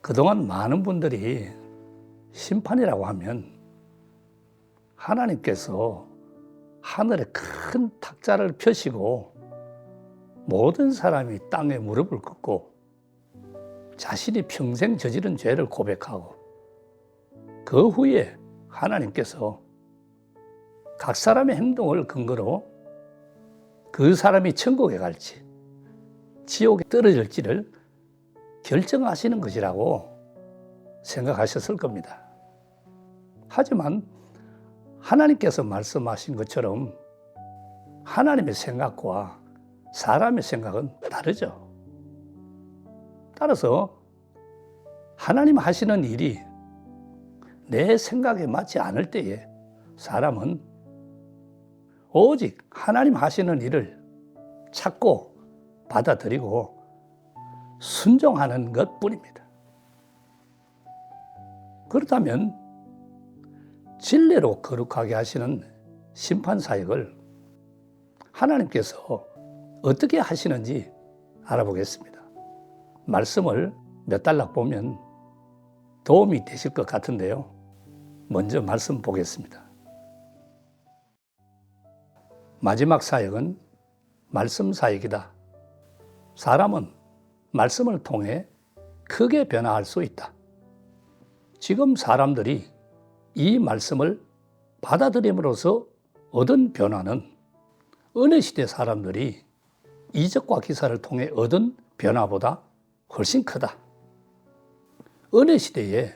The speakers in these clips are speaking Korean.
그동안 많은 분들이 심판이라고 하면 하나님께서 하늘에 큰 탁자를 펴시고 모든 사람이 땅에 무릎을 꿇고 자신이 평생 저지른 죄를 고백하고 그 후에 하나님께서 각 사람의 행동을 근거로 그 사람이 천국에 갈지 지옥에 떨어질지를 결정하시는 것이라고 생각하셨을 겁니다. 하지만 하나님께서 말씀하신 것처럼 하나님의 생각과 사람의 생각은 다르죠. 따라서 하나님 하시는 일이 내 생각에 맞지 않을 때에 사람은 오직 하나님 하시는 일을 찾고 받아들이고 순종하는 것뿐입니다. 그렇다면 진리로 거룩하게 하시는 심판사역을 하나님께서 어떻게 하시는지 알아보겠습니다. 말씀을 몇 단락 보면 도움이 되실 것 같은데요. 먼저 말씀 보겠습니다. 마지막 사역은 말씀 사역이다. 사람은 말씀을 통해 크게 변화할 수 있다. 지금 사람들이 이 말씀을 받아들임으로써 얻은 변화는 어느 시대 사람들이 이적과 기사를 통해 얻은 변화보다 훨씬 크다. 어느 시대에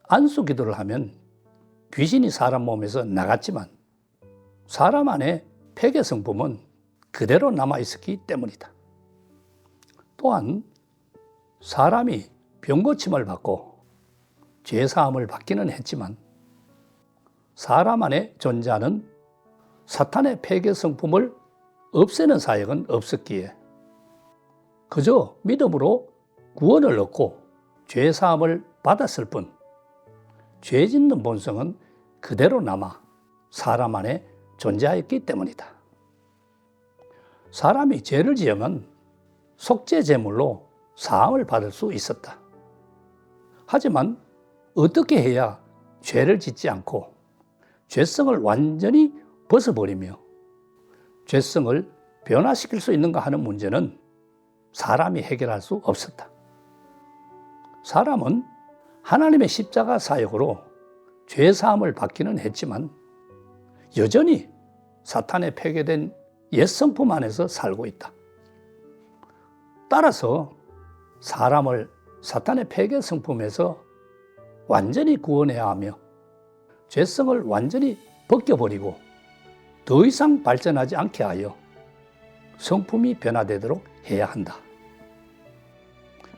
안수 기도를 하면 귀신이 사람 몸에서 나갔지만 사람 안에 폐계 성품은 그대로 남아 있었기 때문이다. 또한 사람이 병고침을 받고 죄사함을 받기는 했지만 사람 안에 존재하는 사탄의 폐계 성품을 없애는 사역은 없었기에 그저 믿음으로 구원을 얻고 죄사함을 받았을 뿐 죄 짓는 본성은 그대로 남아 사람 안에 존재하였기 때문이다. 사람이 죄를 지으면 속죄 제물로 사함을 받을 수 있었다. 하지만 어떻게 해야 죄를 짓지 않고 죄성을 완전히 벗어버리며 죄성을 변화시킬 수 있는가 하는 문제는 사람이 해결할 수 없었다. 사람은 하나님의 십자가 사역으로 죄사함을 받기는 했지만 여전히 사탄에 폐괴된 옛 성품 안에서 살고 있다. 따라서 사람을 사탄의 폐괴 성품에서 완전히 구원해야 하며 죄성을 완전히 벗겨버리고 더 이상 발전하지 않게 하여 성품이 변화되도록 해야 한다.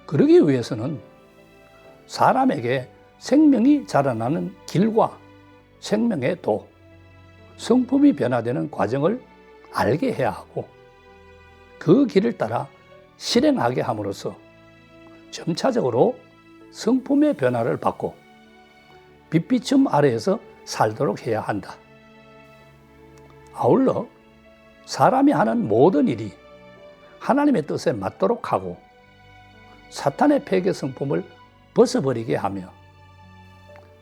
그러기 위해서는 사람에게 생명이 자라나는 길과 생명의 도, 성품이 변화되는 과정을 알게 해야 하고 그 길을 따라 실행하게 함으로써 점차적으로 성품의 변화를 받고 빛비춤 아래에서 살도록 해야 한다. 아울러 사람이 하는 모든 일이 하나님의 뜻에 맞도록 하고 사탄의 폐괴 성품을 벗어버리게 하며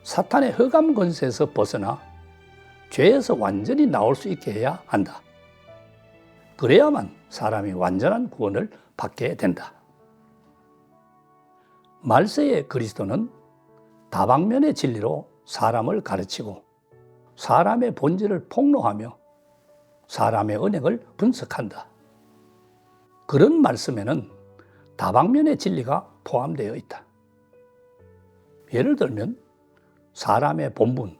사탄의 흑암 권세에서 벗어나 죄에서 완전히 나올 수 있게 해야 한다. 그래야만 사람이 완전한 구원을 받게 된다. 말세의 그리스도는 다방면의 진리로 사람을 가르치고 사람의 본질을 폭로하며 사람의 언행을 분석한다. 그런 말씀에는 다방면의 진리가 포함되어 있다. 예를 들면 사람의 본분,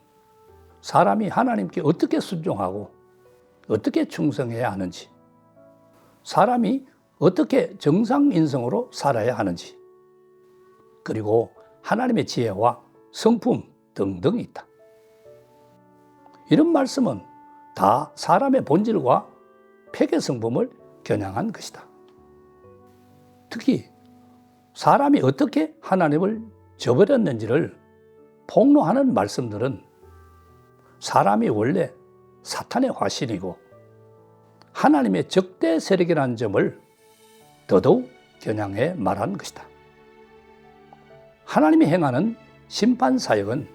사람이 하나님께 어떻게 순종하고 어떻게 충성해야 하는지, 사람이 어떻게 정상인성으로 살아야 하는지, 그리고 하나님의 지혜와 성품 등등이 있다. 이런 말씀은 다 사람의 본질과 폐괴 성품을 겨냥한 것이다. 특히 사람이 어떻게 하나님을 저버렸는지를 폭로하는 말씀들은 사람이 원래 사탄의 화신이고 하나님의 적대 세력이라는 점을 더더욱 겨냥해 말한 것이다. 하나님이 행하는 심판 사역은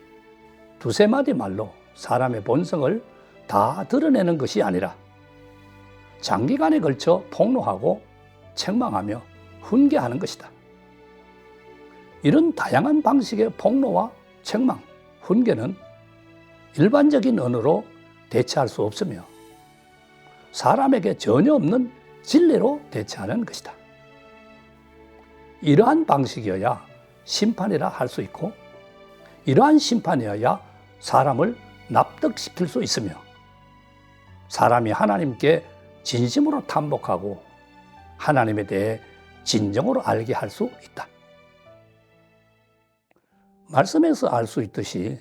두세 마디 말로 사람의 본성을 다 드러내는 것이 아니라 장기간에 걸쳐 폭로하고 책망하며 훈계하는 것이다. 이런 다양한 방식의 폭로와 책망, 훈계는 일반적인 언어로 대체할 수 없으며 사람에게 전혀 없는 진리로 대체하는 것이다. 이러한 방식이어야 심판이라 할 수 있고 이러한 심판이어야 사람을 납득시킬 수 있으며 사람이 하나님께 진심으로 탐복하고 하나님에 대해 진정으로 알게 할 수 있다. 말씀에서 알 수 있듯이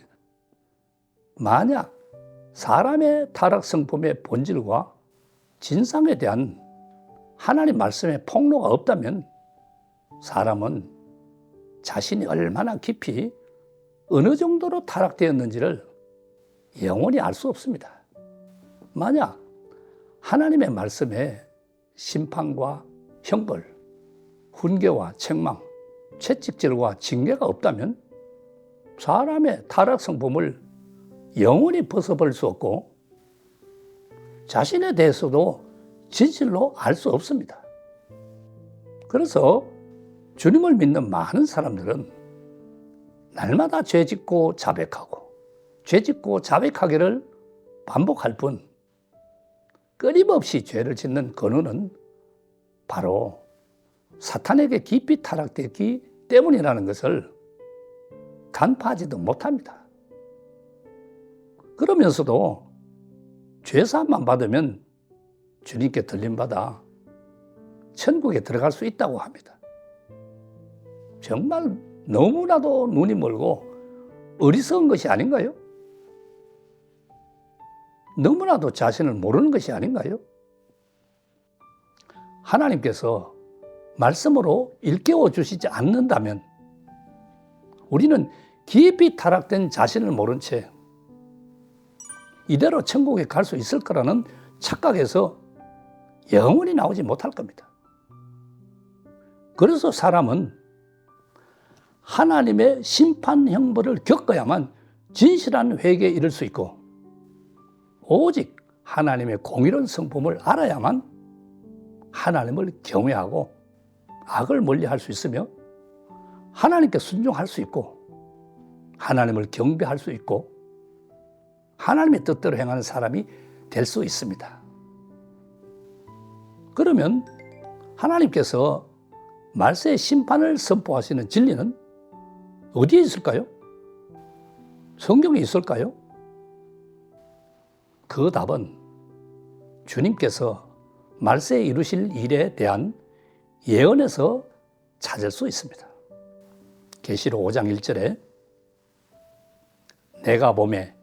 만약 사람의 타락 성품의 본질과 진상에 대한 하나님 말씀의 폭로가 없다면 사람은 자신이 얼마나 깊이 어느 정도로 타락되었는지를 영원히 알 수 없습니다. 만약 하나님의 말씀에 심판과 형벌, 훈계와 책망, 채찍질과 징계가 없다면 사람의 타락 성품을 영원히 벗어버릴 수 없고 자신에 대해서도 진실로 알 수 없습니다. 그래서 주님을 믿는 많은 사람들은 날마다 죄짓고 자백하고 죄짓고 자백하기를 반복할 뿐 끊임없이 죄를 짓는 근원은 바로 사탄에게 깊이 타락됐기 때문이라는 것을 간파하지도 못합니다. 그러면서도 죄사함만 받으면 주님께 들림받아 천국에 들어갈 수 있다고 합니다. 정말 너무나도 눈이 멀고 어리석은 것이 아닌가요? 너무나도 자신을 모르는 것이 아닌가요? 하나님께서 말씀으로 일깨워 주시지 않는다면 우리는 깊이 타락된 자신을 모른 채 이대로 천국에 갈 수 있을 거라는 착각에서 영원히 나오지 못할 겁니다. 그래서 사람은 하나님의 심판 형벌을 겪어야만 진실한 회개에 이를 수 있고 오직 하나님의 공의로운 성품을 알아야만 하나님을 경외하고 악을 멀리할 수 있으며 하나님께 순종할 수 있고 하나님을 경배할 수 있고 하나님의 뜻대로 행하는 사람이 될 수 있습니다. 그러면 하나님께서 말세의 심판을 선포하시는 진리는 어디에 있을까요? 성경에 있을까요? 그 답은 주님께서 말세에 이루실 일에 대한 예언에서 찾을 수 있습니다. 계시록 5장 1절에 내가 보매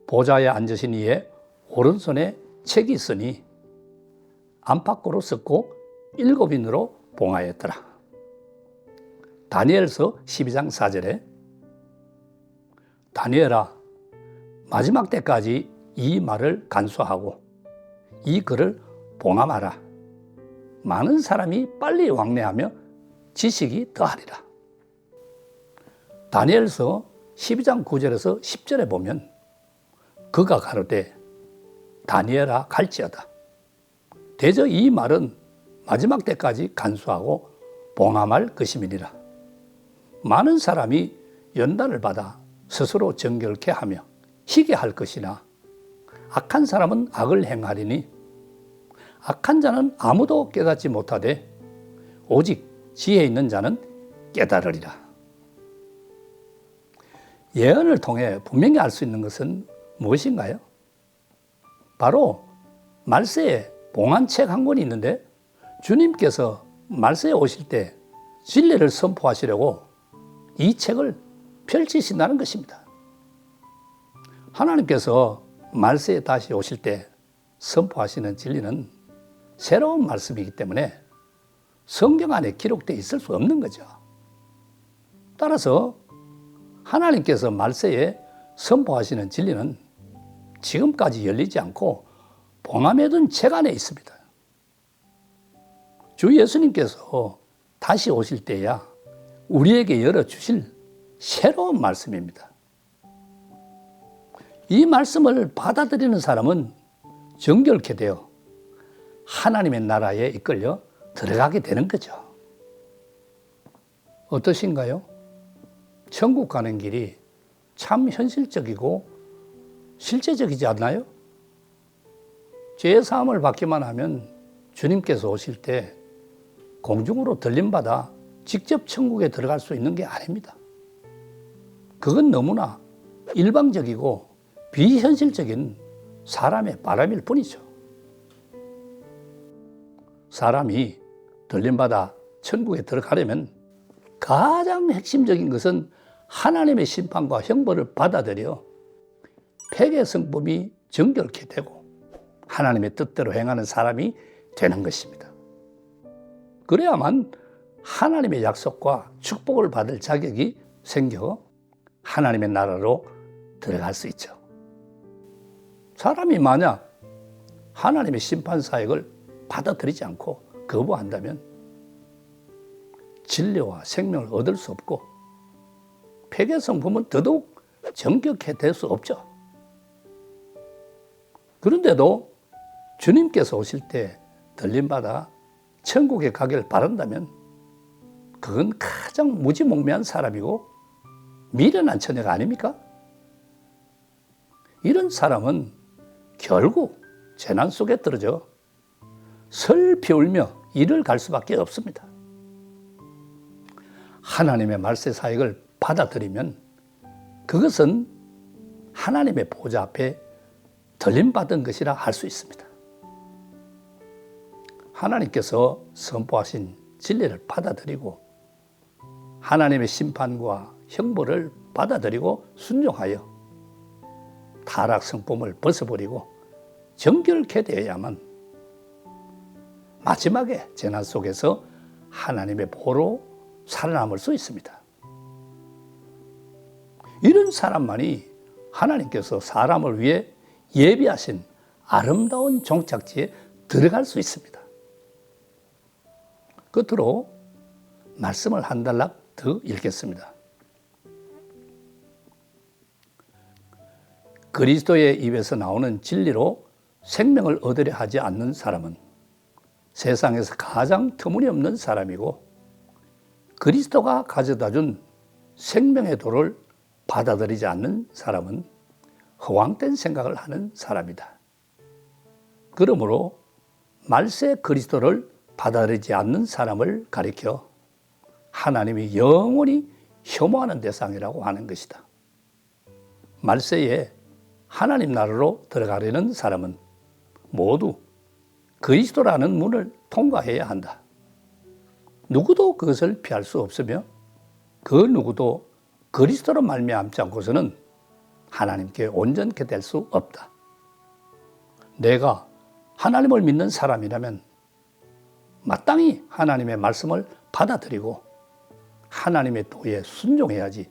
보좌에 앉으신 이의 오른손에 책이 있으니 안팎으로 썩고 7인으로 봉하였더라. 다니엘서 12장 4절에 다니엘아 마지막 때까지 이 말을 간수하고 이 글을 봉함하라. 많은 사람이 빨리 왕래하며 지식이 더하리라. 다니엘서 12장 9절에서 10절에 보면 그가 가로되 다니엘아 갈지어다. 대저 이 말은 마지막 때까지 간수하고 봉함할 것임이니라. 많은 사람이 연단을 받아 스스로 정결케 하며 희게 할 것이나 악한 사람은 악을 행하리니 악한 자는 아무도 깨닫지 못하되 오직 지혜 있는 자는 깨달으리라. 예언을 통해 분명히 알 수 있는 것은 무엇인가요? 바로 말세에 봉한 책 한 권이 있는데 주님께서 말세에 오실 때 진리를 선포하시려고 이 책을 펼치신다는 것입니다. 하나님께서 말세에 다시 오실 때 선포하시는 진리는 새로운 말씀이기 때문에 성경 안에 기록되어 있을 수 없는 거죠. 따라서 하나님께서 말세에 선포하시는 진리는 지금까지 열리지 않고 봉함해 둔 책 안에 있습니다. 주 예수님께서 다시 오실 때야 우리에게 열어주실 새로운 말씀입니다. 이 말씀을 받아들이는 사람은 정결케 되어 하나님의 나라에 이끌려 들어가게 되는 거죠. 어떠신가요? 천국 가는 길이 참 현실적이고 실제적이지 않나요? 죄 사함을 받기만 하면 주님께서 오실 때 공중으로 들림받아 직접 천국에 들어갈 수 있는 게 아닙니다. 그건 너무나 일방적이고 비현실적인 사람의 바람일 뿐이죠. 사람이 들림받아 천국에 들어가려면 가장 핵심적인 것은 하나님의 심판과 형벌을 받아들여 폐계 성품이 정결케 되고 하나님의 뜻대로 행하는 사람이 되는 것입니다. 그래야만 하나님의 약속과 축복을 받을 자격이 생겨 하나님의 나라로 들어갈 수 있죠. 사람이 만약 하나님의 심판 사역을 받아들이지 않고 거부한다면 진리와 생명을 얻을 수 없고 폐계 성품은 더더욱 정결케 될 수 없죠. 그런데도 주님께서 오실 때 들림받아 천국에 가기를 바란다면 그건 가장 무지몽매한 사람이고 미련한 처녀가 아닙니까? 이런 사람은 결국 재난 속에 떨어져 슬피 울며 이를 갈 수밖에 없습니다. 하나님의 말세 사역을 받아들이면 그것은 하나님의 보좌 앞에 들림받은 것이라 할 수 있습니다. 하나님께서 선포하신 진리를 받아들이고 하나님의 심판과 형벌을 받아들이고 순종하여 타락 성품을 벗어버리고 정결케 되어야만 마지막에 재난 속에서 하나님의 보호로 살아남을 수 있습니다. 이런 사람만이 하나님께서 사람을 위해 예비하신 아름다운 종착지에 들어갈 수 있습니다. 끝으로 말씀을 한 단락 더 읽겠습니다. 그리스도의 입에서 나오는 진리로 생명을 얻으려 하지 않는 사람은 세상에서 가장 터무니없는 사람이고 그리스도가 가져다 준 생명의 도를 받아들이지 않는 사람은 허황된 생각을 하는 사람이다. 그러므로 말세 그리스도를 받아들이지 않는 사람을 가리켜 하나님이 영원히 혐오하는 대상이라고 하는 것이다. 말세에 하나님 나라로 들어가려는 사람은 모두 그리스도라는 문을 통과해야 한다. 누구도 그것을 피할 수 없으며 그 누구도 그리스도로 말미암지 않고서는 하나님께 온전케 될 수 없다. 내가 하나님을 믿는 사람이라면 마땅히 하나님의 말씀을 받아들이고 하나님의 도에 순종해야지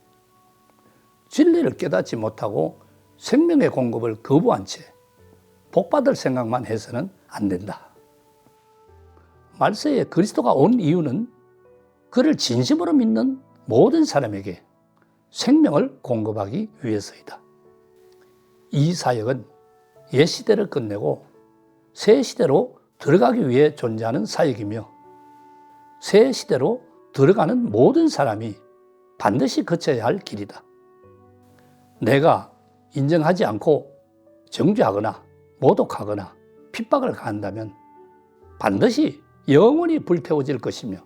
진리를 깨닫지 못하고 생명의 공급을 거부한 채 복받을 생각만 해서는 안 된다. 말세에 그리스도가 온 이유는 그를 진심으로 믿는 모든 사람에게 생명을 공급하기 위해서이다. 이 사역은 옛 시대를 끝내고 새 시대로 들어가기 위해 존재하는 사역이며 새 시대로 들어가는 모든 사람이 반드시 거쳐야 할 길이다. 내가 인정하지 않고 정죄하거나 모독하거나 핍박을 가한다면 반드시 영원히 불태워질 것이며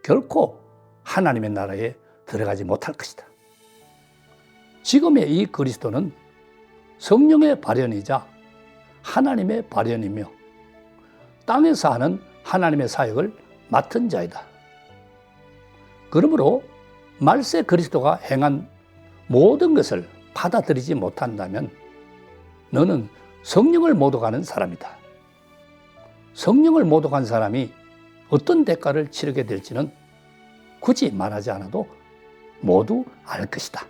결코 하나님의 나라에 들어가지 못할 것이다. 지금의 이 그리스도는 성령의 발현이자 하나님의 발현이며 땅에서 하는 하나님의 사역을 맡은 자이다. 그러므로 말세 그리스도가 행한 모든 것을 받아들이지 못한다면 너는 성령을 모독하는 사람이다. 성령을 모독한 사람이 어떤 대가를 치르게 될지는 굳이 말하지 않아도 모두 알 것이다.